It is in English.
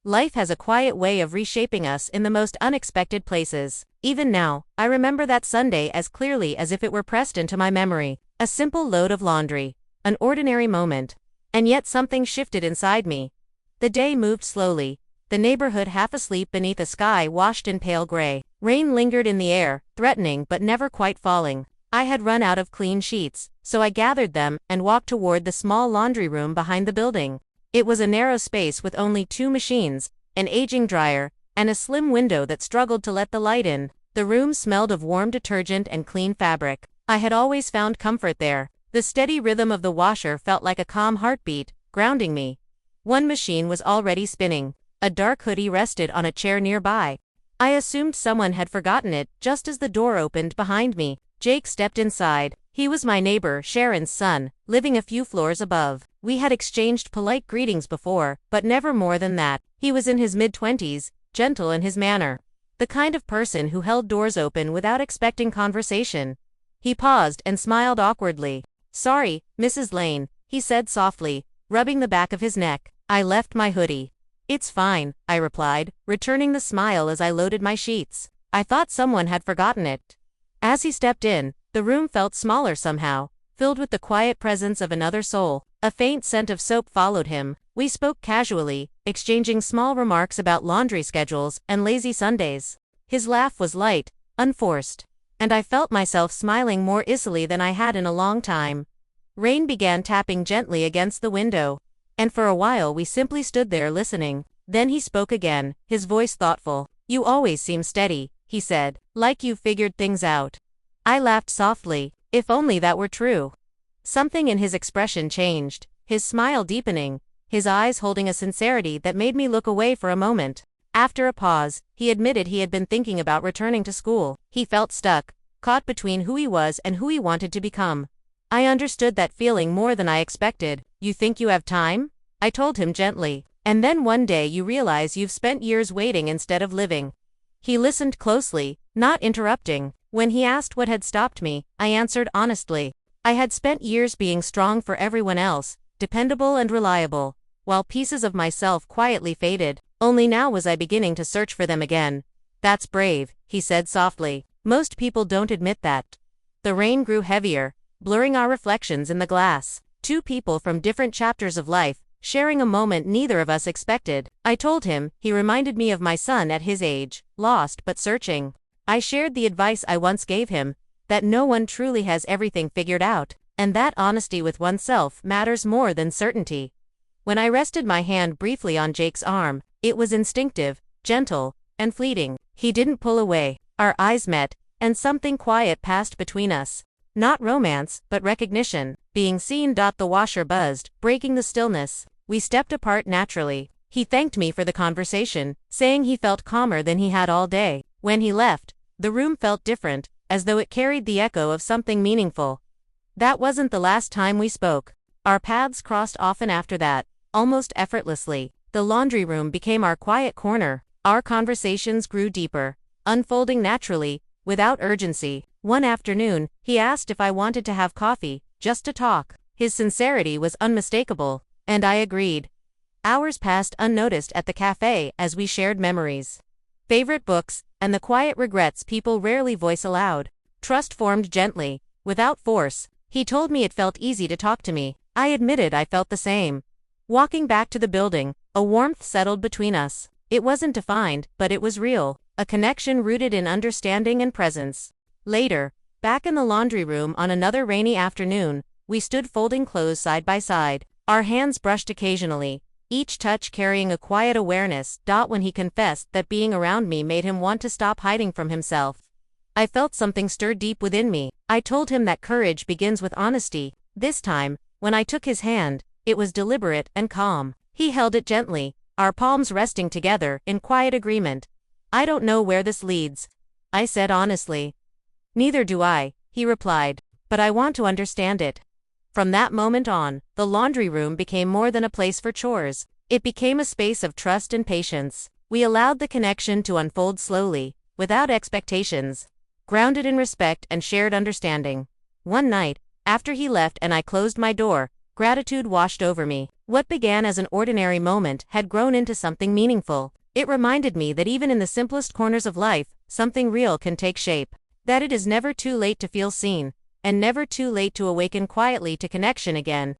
Life has a quiet way of reshaping us in the most unexpected places. Even now, I remember that Sunday as clearly as if it were pressed into my memory. A simple load of laundry. An ordinary moment. And yet something shifted inside me. The day moved slowly. The neighborhood half asleep beneath a sky washed in pale gray. Rain lingered in the air, threatening but never quite falling. I had run out of clean sheets, so I gathered them and walked toward the small laundry room behind the building. It was a narrow space with only 2 machines, an aging dryer, and a slim window that struggled to let the light in. The room smelled of warm detergent and clean fabric. I had always found comfort there. The steady rhythm of the washer felt like a calm heartbeat, grounding me. One machine was already spinning. A dark hoodie rested on a chair nearby. I assumed someone had forgotten it just as the door opened behind me. Jake stepped inside. He was my neighbor, Sharon's son, living a few floors above. We had exchanged polite greetings before, but never more than that. He was in his mid-20s, gentle in his manner. The kind of person who held doors open without expecting conversation. He paused and smiled awkwardly. "Sorry, Mrs. Lane," he said softly, rubbing the back of his neck. "I left my hoodie." "It's fine," I replied, returning the smile as I loaded my sheets. "I thought someone had forgotten it." As he stepped in, the room felt smaller somehow, filled with the quiet presence of another soul. A faint scent of soap followed him. We spoke casually, exchanging small remarks about laundry schedules and lazy Sundays. His laugh was light, unforced, and I felt myself smiling more easily than I had in a long time. Rain began tapping gently against the window, and for a while we simply stood there listening. Then he spoke again, his voice thoughtful. "You always seem steady," he said, "like you've figured things out." I laughed softly. If only that were true. Something in his expression changed, his smile deepening, his eyes holding a sincerity that made me look away for a moment. After a pause, he admitted he had been thinking about returning to school. He felt stuck, caught between who he was and who he wanted to become. I understood that feeling more than I expected. "You think you have time?" I told him gently. "And then one day you realize you've spent years waiting instead of living." He listened closely, not interrupting. When he asked what had stopped me, I answered honestly. I had spent years being strong for everyone else, dependable and reliable, while pieces of myself quietly faded. Only now was I beginning to search for them again. "That's brave," he said softly. "Most people don't admit that." The rain grew heavier, blurring our reflections in the glass. 2 people from different chapters of life, sharing a moment neither of us expected. I told him he reminded me of my son at his age, lost but searching. I shared the advice I once gave him, that no one truly has everything figured out, and that honesty with oneself matters more than certainty. When I rested my hand briefly on Jake's arm, it was instinctive, gentle, and fleeting. He didn't pull away. Our eyes met, and something quiet passed between us. Not romance, but recognition. Being seen. The washer buzzed, breaking the stillness. We stepped apart naturally. He thanked me for the conversation, saying he felt calmer than he had all day. When he left, the room felt different, as though it carried the echo of something meaningful. That wasn't the last time we spoke. Our paths crossed often after that, almost effortlessly. The laundry room became our quiet corner. Our conversations grew deeper, unfolding naturally, without urgency. One afternoon, he asked if I wanted to have coffee, just to talk. His sincerity was unmistakable, and I agreed. Hours passed unnoticed at the cafe as we shared memories, favorite books, and the quiet regrets people rarely voice aloud. Trust formed gently, without force. He told me it felt easy to talk to me. I admitted I felt the same. Walking back to the building, a warmth settled between us. It wasn't defined, but it was real, a connection rooted in understanding and presence. Later, back in the laundry room on another rainy afternoon, we stood folding clothes side by side. Our hands brushed occasionally, each touch carrying a quiet awareness. When he confessed that being around me made him want to stop hiding from himself, I felt something stir deep within me. I told him that courage begins with honesty. This time, when I took his hand, it was deliberate and calm. He held it gently, our palms resting together in quiet agreement. "I don't know where this leads," I said honestly. "Neither do I," he replied, "but I want to understand it." From that moment on, the laundry room became more than a place for chores. It became a space of trust and patience. We allowed the connection to unfold slowly, without expectations, grounded in respect and shared understanding. One night, after he left and I closed my door, gratitude washed over me. What began as an ordinary moment had grown into something meaningful. It reminded me that even in the simplest corners of life, something real can take shape. That it is never too late to feel seen, and never too late to awaken quietly to connection again.